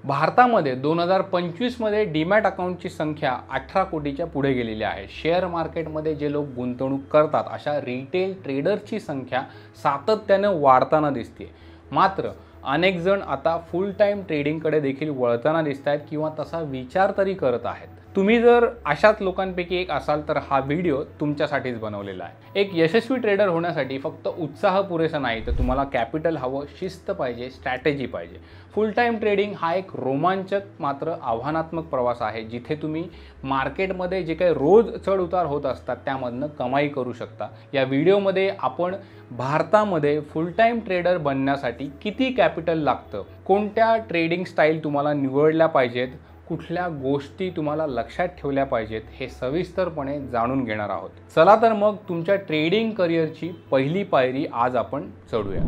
भारतामध्ये 2025 मध्ये डीमॅट अकाउंटची संख्या 18 कोटीच्या पुढे गेलेली आहे। शेअर मार्केटमध्ये जे लोक गुंतवणूक करतात अशा रिटेल ट्रेडरची संख्या सातत्याने वाढताना दिसते। मात्र अनेक जण आता फुल टाइम ट्रेडिंगकडे देखील वळताना दिसतात किंवा तसा विचार तरी करत आहेत। तुम्ही जर अशाच लोकांपैकी एक असाल तर हा व्हिडिओ तुमच्यासाठीच बनवलेला आहे। एक यशस्वी ट्रेडर होण्यासाठी फक्त उत्साह पुरेसा नाही तर तुम्हाला कॅपिटल हवं, शिस्त पाहिजे, स्ट्रॅटेजी पाहिजे। फुल टाइम ट्रेडिंग हा एक रोमांचक मात्र आव्हानात्मक प्रवास आहे, जिथे तुम्ही मार्केटमध्ये जे काही रोज चढ उतार होत असतात त्यामधनं कमाई करू शकता। या व्हिडिओमध्ये आपण भारतामध्ये फुल टाइम ट्रेडर बनण्यासाठी किती कॅपिटल लागतं, कोणत्या ट्रेडिंग स्टाईल तुम्हाला निवडल्या पाहिजेत, कुठल्या गोष्टी तुम्हाला लक्षात ठेवल्या पाहिजेत हे सविस्तरपणे जाणून घेणार आहोत। चला तर मग तुमच्या ट्रेडिंग करिअरची पहिली पायरी आज आपण चढूया।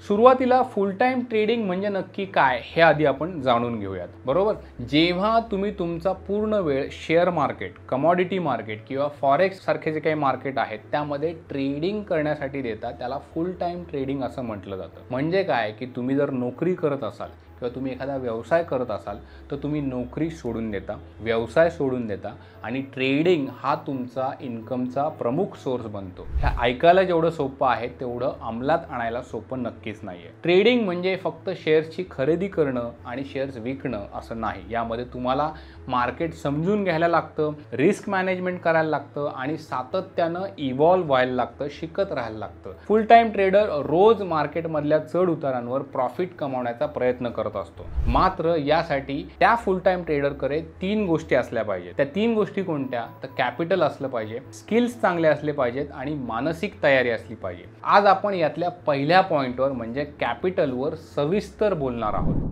सुरुवातीला फुल टाइम ट्रेडिंग म्हणजे नक्की काय हे आधी आपण जाणून घेऊयात, बरोबर। जेव्हा तुम्ही तुमचा पूर्ण वेळ शेअर मार्केट, कमॉडिटी मार्केट किंवा फॉरेक्स सारखे जे काही मार्केट आहेत त्यामध्ये ट्रेडिंग करण्यासाठी देता त्याला फुल टाइम ट्रेडिंग असं म्हटलं जातं। म्हणजे काय की तुम्ही जर नोकरी करत असाल किंवा तुम्ही एखादा व्यवसाय करत असाल तर तुम्ही नोकरी सोडून देता, व्यवसाय सोडून देता आणि ट्रेडिंग हा तुमचा इन्कमचा प्रमुख सोर्स बनतो। हे ऐकायला जेवढं सोपं आहे तेवढं अंमलात आणायला सोपं नक्कीच नाहीये। ट्रेडिंग म्हणजे फक्त शेअर्सची खरेदी करणं आणि शेअर्स विकणं असं नाही। यामध्ये तुम्हाला मार्केट समजून घ्यायला लागतं, रिस्क मॅनेजमेंट करायला लागतं आणि सातत्यानं इव्हॉल्व व्हायला लागतं, शिकत राहायला लागतं। फुल टाइम ट्रेडर रोज मार्केटमधल्या चढ उतारांवर प्रॉफिट कमावण्याचा प्रयत्न करत असतो। मात्र यासाठी त्या फुल टाइम ट्रेडरकडे 3 गोष्टी असल्या पाहिजेत। त्या 3 गोष्टी कोणत्या तर कॅपिटल असलं पाहिजे, स्किल्स चांगले असले पाहिजेत आणि मानसिक तयारी असली पाहिजे। आज आपण यातल्या पहिल्या पॉइंटवर म्हणजे कॅपिटलवर सविस्तर बोलणार आहोत।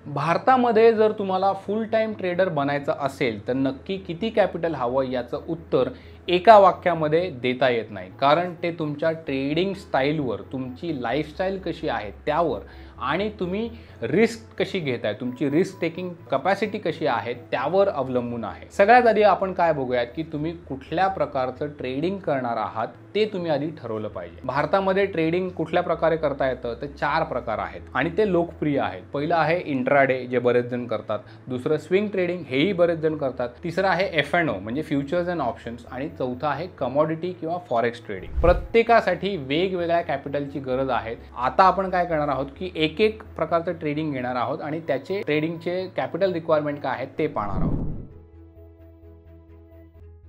भारतामध्ये जर तुम्हाला फुल टाइम ट्रेडर बनायचं असेल तर नक्की किती कॅपिटल हवं याचं उत्तर एका वाक्यामध्ये देता येत नाही, कारण ते तुमच्या ट्रेडिंग स्टाईलवर, तुमची लाईफस्टाईल कशी आहे त्यावर आणि तुम्ही रिस्क कशी घेताय, तुमची रिस्क टेकिंग कॅपॅसिटी कशी आहे त्यावर अवलंबून आहे। सगळ्यात आधी आपण काय बघूयात की तुम्ही कुठल्या प्रकारचं ट्रेडिंग करणार आहात ते तुम्ही आधी ठरवलं पाहिजे। भारतामध्ये ट्रेडिंग कुठल्या प्रकारे करता येतं तर 4 प्रकार आहेत आणि ते लोकप्रिय आहेत। पहिलं आहे इंट्राडे, जे बरेच जण करतात। दुसरं स्विंग ट्रेडिंग, हेही बरेच जण करतात। तिसरं आहे F&O म्हणजे फ्युचर्स अँड ऑप्शन्स आणि चौथा आहे कमॉडिटी किंवा फॉरेक्स ट्रेडिंग। प्रत्येकासाठी वेगवेगळ्या कॅपिटलची गरज आहे। आता आपण काय करणार आहोत की एक प्रकारचं ट्रेडिंग घेणार आहोत आणि त्याचे ट्रेडिंगचे कॅपिटल रिक्वायरमेंट काय आहेत ते पाहणार आहोत।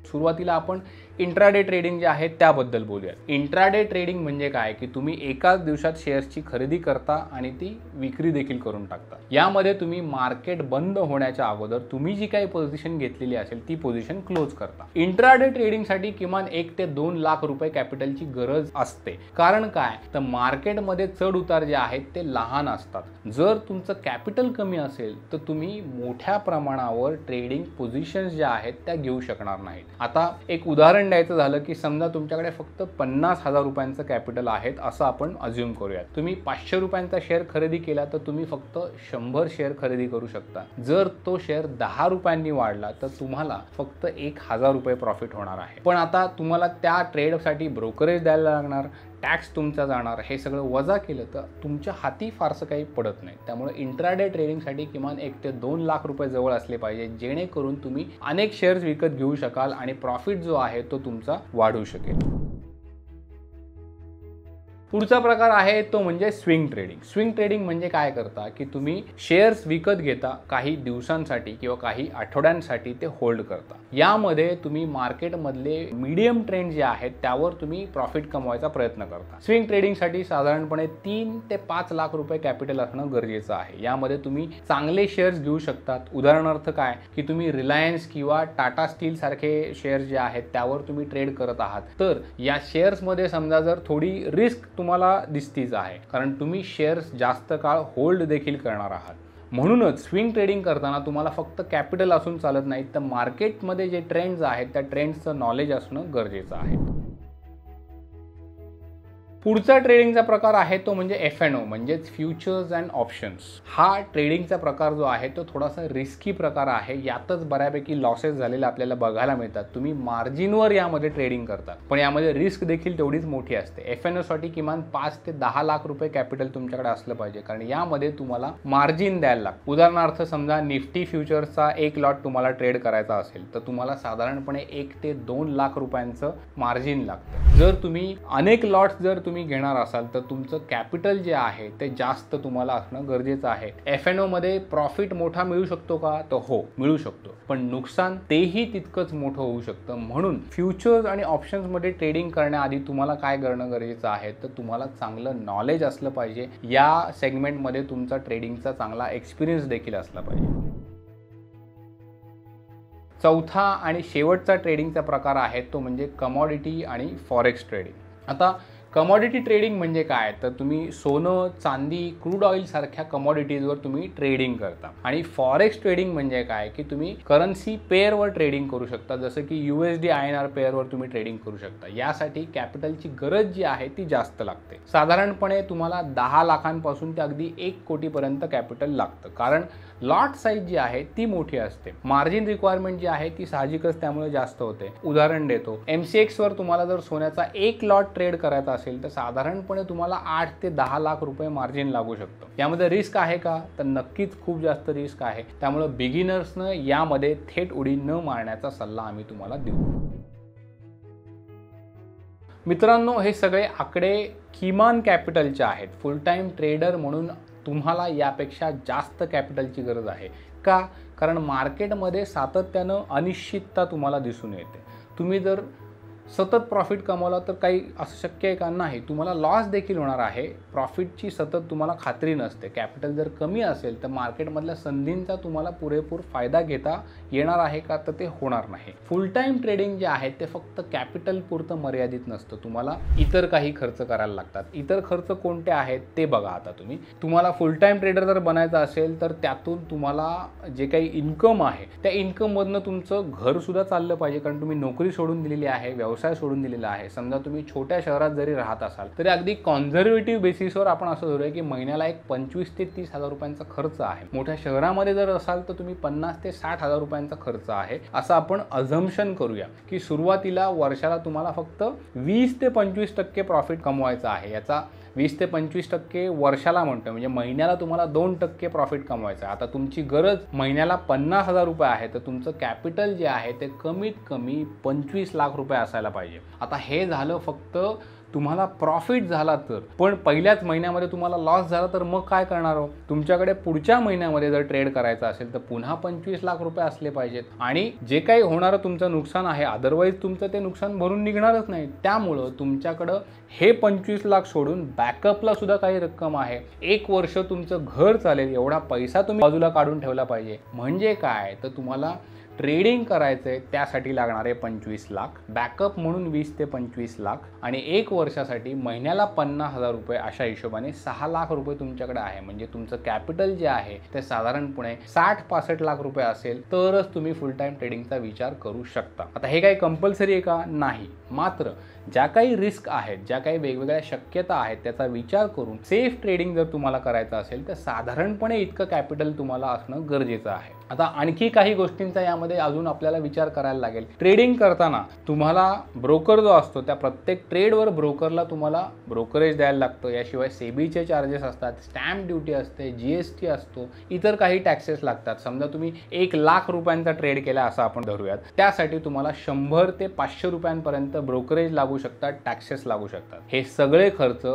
सुरुवातीला आपण इंट्राडे ट्रेडिंग जे आहे त्याबद्दल बोलूया। इंट्राडे ट्रेडिंग म्हणजे काय की तुम्ही एकाच दिवसात शेअर्सची खरेदी करता आणि ती विक्री देखील करून टाकता। यामध्ये तुम्ही मार्केट बंद होण्याच्या अगोदर तुम्ही जी काही पोझिशन घेतलेली असेल ती पोझिशन क्लोज करता। इंट्राडे ट्रेडिंगसाठी किमान 1 ते 2 लाख रुपये कॅपिटलची गरज असते। कारण काय तर मार्केटमध्ये चढ उतार जे आहेत ते लहान असतात। जर तुमचं कॅपिटल कमी असेल तर तुम्ही मोठ्या प्रमाणावर ट्रेडिंग पोझिशन्स ज्या आहेत त्या घेऊ शकणार नाहीत। आता एक उदाहरण द्यायचं झालं की समजा तुमच्याकडे फक्त 50,000 रुपयांचं कॅपिटल आहे असं आपण अज्युम करूयात। तुम्ही 500 रुपयांचा शेअर खरेदी केला तर तुम्ही फक्त 100 शेअर खरेदी करू शकता। जर तो शेअर 10 रुपयांनी वाढला तर तुम्हाला फक्त 1000 रुपये प्रॉफिट होणार आहे। पण आता तुम्हाला त्या ट्रेडसाठी ब्रोकरेज द्यायला लागणार, टॅक्स तुमचा जाणार, हे सगळं वजा केलं तर तुमच्या हाती फारसं काही पडत नाही। त्यामुळे इंट्राडे ट्रेडिंगसाठी किमान 1 ते 2 लाख रुपये जवळ असले पाहिजे, जेणेकरून तुम्ही अनेक शेअर्स विकत घेऊ शकाल आणि प्रॉफिट जो आहे तो तुमचा वाढू शकेल। पुढचा प्रकार आहे तो म्हणजे स्विंग ट्रेडिंग। स्विंग ट्रेडिंग म्हणजे काय करता की तुम्ही शेअर्स विकत घेता, काही दिवसांसाठी किंवा काही आठवड्यांसाठी ते होल्ड करता। यामध्ये तुम्ही मार्केटमधले मीडियम ट्रेंड जे आहेत त्यावर तुम्ही प्रॉफिट कमवायचा प्रयत्न करता। स्विंग ट्रेडिंगसाठी साधारणपणे 3 ते 5 लाख रुपये कॅपिटल असणं गरजेचं आहे। यामध्ये तुम्ही चांगले शेअर्स घेऊ शकतात। उदाहरणार्थ काय की तुम्ही रिलायन्स किंवा टाटा स्टील सारखे शेअर्स जे आहेत त्यावर तुम्ही ट्रेड करत आहात तर या शेअर्समध्ये समजा जर थोडी रिस्क तुम्हाला दिसतीच आहे, कारण तुम्ही शेअर्स जास्त काळ होल्ड देखील करणार आहात। म्हणूनच स्विंग ट्रेडिंग करताना तुम्हाला फक्त कॅपिटल असून चालत नाही तर मार्केटमध्ये जे ट्रेंड्स आहेत त्या ट्रेंड्सचं नॉलेज असणं गरजेचं आहे। पुढचा ट्रेडिंगचा प्रकार आहे तो म्हणजे F&O म्हणजेच फ्युचर्स अँड ऑप्शन्स. हा ट्रेडिंगचा प्रकार जो आहे तो थोडासा रिस्की प्रकार आहे. यातच बऱ्यापैकी लॉसेस झालेले आपल्याला बघायला मिळतात. तुम्ही मार्जिनवर यामध्ये ट्रेडिंग करता, पण यामध्ये रिस्क देखील तेवढीच मोठी असते. F&O साठी किमान 5 ते 10 लाख रुपये कॅपिटल तुमच्याकडे असलं पाहिजे, कारण यामध्ये तुम्हाला मार्जिन द्यायला लागतं. उदाहरणार्थ समजा निफ्टी फ्युचर्सचा एक लॉट तुम्हाला ट्रेड करायचा असेल तर तुम्हाला साधारणपणे 1 ते 2 लाख रुपयांचं मार्जिन लागतं. जर तुम्ही अनेक लॉट्स जर तुम्ही घेणार असाल तर तुमचं कॅपिटल जे आहे ते जास्त तुम्हाला असणं गरजेचं आहे. F&O मध्ये प्रॉफिट मोठा मिळू शकतो का? तर हो, मिळू शकतो, पण नुकसान तेही तितकंच मोठं होऊ शकतं. म्हणून फ्युचर्स आणि ऑप्शन्स मध्ये ट्रेडिंग करण्याआधी तुम्हाला काय करणं गरजेचं आहे तर तुम्हाला चांगलं नॉलेज असलं पाहिजे. या सेगमेंटमध्ये तुमचा ट्रेडिंगचा चांगला एक्सपिरियन्स देखील असला पाहिजे. चौथा आणि शेवटचा ट्रेडिंगचा प्रकार आहे तो म्हणजे कमॉडिटी आणि फॉरेक्स ट्रेडिंग. आता कमॉडिटी ट्रेडिंग म्हणजे काय तर तुम्ही सोनं, चांदी, क्रूड ऑइल सारख्या कमॉडिटीजवर तुम्ही ट्रेडिंग करता. आणि फॉरेक्स ट्रेडिंग म्हणजे काय की तुम्ही करन्सी पेअरवर ट्रेडिंग करू शकता, जसं की USD INR पेअरवर तुम्ही ट्रेडिंग करू शकता. यासाठी कॅपिटलची गरज जी आहे ती जास्त लागते. साधारणपणे तुम्हाला 10 लाखांपासून ते अगदी 1 कोटीपर्यंत कॅपिटल लागतं, कारण लॉट साईज जी आहे ती मोठी असते. मार्जिन रिक्वायरमेंट जी आहे ती साहजिकच त्यामुळे जास्त होते. उदाहरण देतो, MCX वर तुम्हाला जर सोन्याचा एक लॉट ट्रेड करायचा असेल तर साधारणपणे तुम्हाला 8 ते 10 लाख रुपये मार्जिन लागू शकतं. यामध्ये रिस्क आहे का? तर नक्कीच खूप जास्त रिस्क आहे. त्यामुळे बिगिनर्सनं यामध्ये थेट उडी न मारण्याचा सल्ला आम्ही तुम्हाला देऊ. मित्रांनो, हे सगळे आकडे किमान कॅपिटलचे आहेत. फुल टाइम ट्रेडर म्हणून तुम्हाला यापेक्षा जास्त कॅपिटलची गरज आहे. का? कारण मार्केटमध्ये सातत्यानं अनिश्चितता तुम्हाला दिसून येते. तुम्ही जर सतत प्रॉफिट कमवला तर काही असं शक्य आहे का? नाही. तुम्हाला लॉस देखील होणार आहे. प्रॉफिटची सतत तुम्हाला खात्री नसते. कॅपिटल जर कमी असेल तर मार्केटमधल्या संधींचा तुम्हाला पुरेपूर फायदा घेता येणार आहे का? तर ते होणार नाही. फुल टाइम ट्रेडिंग जे आहे ते फक्त कॅपिटल पुरतं मर्यादित नसतं. तुम्हाला इतर काही खर्च करायला लागतात. इतर खर्च कोणते आहेत ते बघा. आता तुम्हाला फुल टाइम ट्रेडर जर बनायचं असेल तर त्यातून तुम्हाला जे काही इन्कम आहे त्या इन्कममधनं तुमचं घरसुद्धा चाललं पाहिजे, कारण तुम्ही नोकरी सोडून दिलेली आहे, व्यवसाय सोडून दिलेला आहे. समजा तुम्ही छोट्या शहरात जरी राहत असाल तरी अगदी कॉन्झर्वेटिव्ह बेसिसवर आपण असं धरूया की महिन्याला एक 25 ते 30 हजार रुपयांचा खर्च आहे. मोठ्या शहरामध्ये जर असाल तर तुम्ही 50 ते 60 हजार रुपयांचा खर्च आहे असं आपण अझम्पशन करूया की सुरुवातीला वर्षाला तुम्हाला फक्त 20 ते 25% प्रॉफिट कमवायचा आहे. याचा 20 ते 25% वर्षाला म्हणतो, म्हणजे महिन्याला तुम्हाला 2% प्रॉफिट कमवायचं आहे. आता तुमची गरज महिन्याला 50 हजार रुपये आहे तर तुमचं कॅपिटल जे आहे ते कमीत कमी 25 लाख रुपये असायला पाहिजे. आता हे झालं फक्त तुम्हाला प्रॉफिट झाला तर, पण पहिल्याच महिन्यामध्ये तुम्हाला लॉस झाला तर मग काय करणार हो? तुमच्याकडे पुढच्या महिन्यामध्ये जर ट्रेड करायचा असेल तर पुन्हा 25 लाख रुपये असले पाहिजेत. आणि जे काही होणारं तुमचं नुकसान आहे, अदरवाईज तुमचं ते नुकसान भरून निघणारच नाही. त्यामुळं तुमच्याकडं हे 25 लाख सोडून बॅकअपला सुद्धा काही रक्कम आहे. 1 वर्ष तुमचं घर चालेल एवढा पैसा तुम्ही बाजूला काढून ठेवला पाहिजे. म्हणजे काय तर तुम्हाला ट्रेडिंग करायचं आहे त्यासाठी लागणारे 25 लाख, बॅकअप म्हणून 20 ते 25 लाख, आणि 1 वर्षासाठी महिन्याला 50 हजार रुपये, अशा हिशोबाने 6 लाख रुपये तुमच्याकडे आहे. म्हणजे तुमचं कॅपिटल जे आहे ते साधारणपणे 60-65 लाख रुपये असेल तरच तुम्ही फुल टाइम ट्रेडिंगचा विचार करू शकता. आता हे काही कंपल्सरी आहे का? नाही. मात्र ज्या काही रिस्क आहेत, ज्या काही वेगवेगळ्या शक्यता आहेत त्याचा विचार करून सेफ ट्रेडिंग जर तुम्हाला करायचं असेल तर साधारणपणे इतकं कॅपिटल तुम्हाला असणं गरजेचं आहे. आता आणखी काही गोष्टींचा यामध्ये अजून आपल्याला विचार करायला लागेल. ट्रेडिंग करताना तुम्हाला ब्रोकर जो असतो त्या प्रत्येक ट्रेडवर ब्रोकरला तुम्हाला ब्रोकरेज द्यायला लागतं. याशिवाय सेबीचे चार्जेस असतात, स्टॅम्प ड्युटी असते, GST असतो, इतर काही टॅक्सेस लागतात. समजा तुम्ही 1 लाख रुपयांचा ट्रेड केला असं आपण धरूयात, त्यासाठी तुम्हाला 100 ते 500 रुपयांपर्यंत ब्रोकरेज लागू शकतात, टॅक्सेस लागू शकतात. हे सगळे खर्च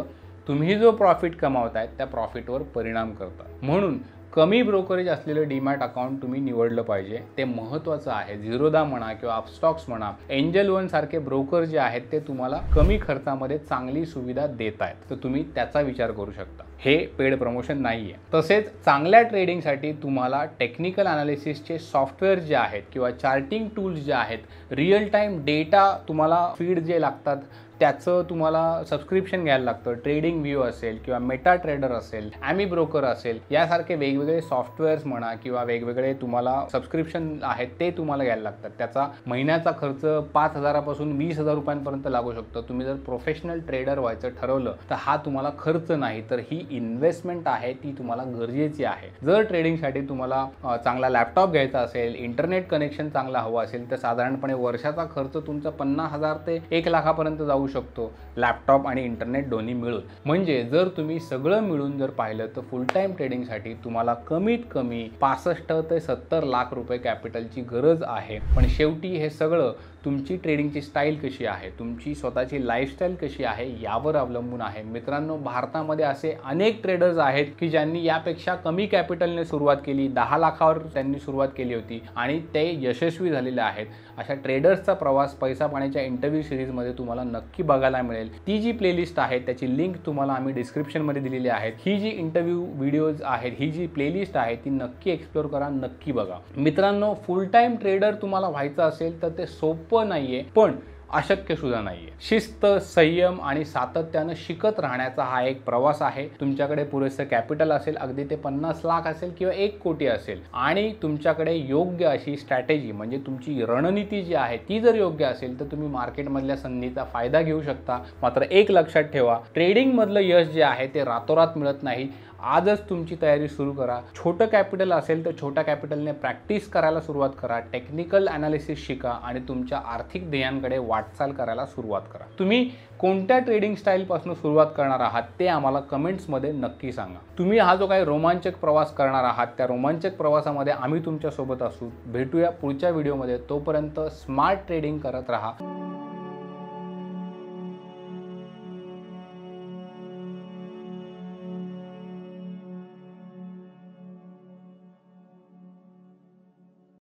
तुम्ही जो प्रॉफिट कमावताय त्या प्रॉफिटवर परिणाम करतात. म्हणून कमी ब्रोकरेज असलेलं डीमॅट अकाउंट तुम्ही निवडलं पाहिजे. ते महत्त्वाचं आहे. झिरोदा म्हणा किंवा अपस्टॉक्स म्हणा, एंजल वन सारखे ब्रोकर जे आहेत ते तुम्हाला कमी खर्चामध्ये चांगली सुविधा देत आहेत, तर तुम्ही त्याचा विचार करू शकता. हे पेड प्रमोशन नाही आहे. तसेच चांगल्या ट्रेडिंगसाठी तुम्हाला टेक्निकल ॲनालिसिसचे सॉफ्टवेअर जे आहेत किंवा चार्टिंग टूल्स जे आहेत, रिअल टाईम डेटा तुम्हाला फीड जे लागतात त्याचं तुम्हाला सबस्क्रिप्शन घ्यायला लागतं. ट्रेडिंग व्ह्यू असेल किंवा मेटा ट्रेडर असेल, ॲमी ब्रोकर असेल, यासारखे वेगवेगळे सॉफ्टवेअर्स म्हणा किंवा वेगवेगळे तुम्हाला सबस्क्रिप्शन आहेत ते तुम्हाला घ्यायला लागतात. त्याचा महिन्याचा खर्च 5,000 पासून 20,000 रुपयांपर्यंत लागू शकतो. तुम्ही जर प्रोफेशनल ट्रेडर व्हायचं ठरवलं तर हा तुम्हाला खर्च नाही तर ही इन्व्हेस्टमेंट आहे, ती तुम्हाला गरजेची आहे. जर ट्रेडिंगसाठी तुम्हाला चांगला लॅपटॉप घ्यायचा असेल, इंटरनेट कनेक्शन चांगला हवं असेल तर साधारणपणे वर्षाचा खर्च तुमचा 50,000 ते 1 लाखापर्यंत जाऊ शकतो, लॅपटॉप आणि इंटरनेट दोन्ही मिळून. म्हणजे जर तुम्ही सगळं मिळून जर पाहिलं तर फुल टाईम ट्रेडिंगसाठी तुम्हाला कमीत कमी 65 ते 70 लाख रुपये कॅपिटलची गरज आहे. पण शेवटी हे सगळं तुमची ट्रेडिंगची स्टाईल कशी आहे, तुमची स्वतःची लाईफस्टाईल कशी आहे यावर अवलंबून आहे. मित्रांनो, भारतामध्ये असे अनेक ट्रेडर्स आहेत की ज्यांनी यापेक्षा कमी कॅपिटलने सुरुवात केली, 10 लाखावर त्यांनी सुरुवात केली होती आणि ते यशस्वी झालेले आहेत. अशा ट्रेडर्सचा प्रवास पैसा पाण्याच्या इंटरव्ह्यू सिरीजमध्ये तुम्हाला नक्की बघायला मिळेल. ती जी प्लेलिस्ट आहे त्याची लिंक तुम्हाला आम्ही डिस्क्रिप्शनमध्ये दिलेली आहे. ही जी इंटरव्ह्यू व्हिडिओज आहेत, ही जी प्लेलिस्ट आहे ती नक्की एक्सप्लोर करा, नक्की बघा. मित्रांनो, फुल टाईम ट्रेडर तुम्हाला व्हायचं असेल तर ते सोपं नाहीये पण अशक्य सुद्धा नाहीये. शिस्त, संयम आणि सातत्यानं शिकत राहण्याचा हा एक प्रवास आहे. तुमच्याकडे पुरेसं कॅपिटल असेल, अगदी ते 50 लाख असेल किंवा 1 कोटी असेल आणि तुमच्याकडे योग्य अशी स्ट्रॅटेजी म्हणजे तुमची रणनीती जी आहे ती जर योग्य असेल तर तुम्ही मार्केटमधल्या संधीचा फायदा घेऊ शकता. मात्र एक लक्षात ठेवा, ट्रेडिंगमधलं यश जे आहे ते रातोरात मिळत नाही. आजच तुमची तयारी सुरू करा. छोटं कॅपिटल असेल तर छोट्या कॅपिटलने प्रॅक्टिस करायला सुरुवात करा. टेक्निकल ॲनालिसिस शिका आणि तुमच्या आर्थिक ध्येयांकडे वाटचाल करायला सुरुवात करा. तुम्ही कोणत्या ट्रेडिंग स्टाईलपासून सुरुवात करणार आहात ते आम्हाला कमेंट्समध्ये नक्की सांगा. तुम्ही हा जो काही रोमांचक प्रवास करणार आहात त्या रोमांचक प्रवासामध्ये आम्ही तुमच्यासोबत असू. भेटूया पुढच्या व्हिडिओमध्ये. तोपर्यंत स्मार्ट ट्रेडिंग करत राहा.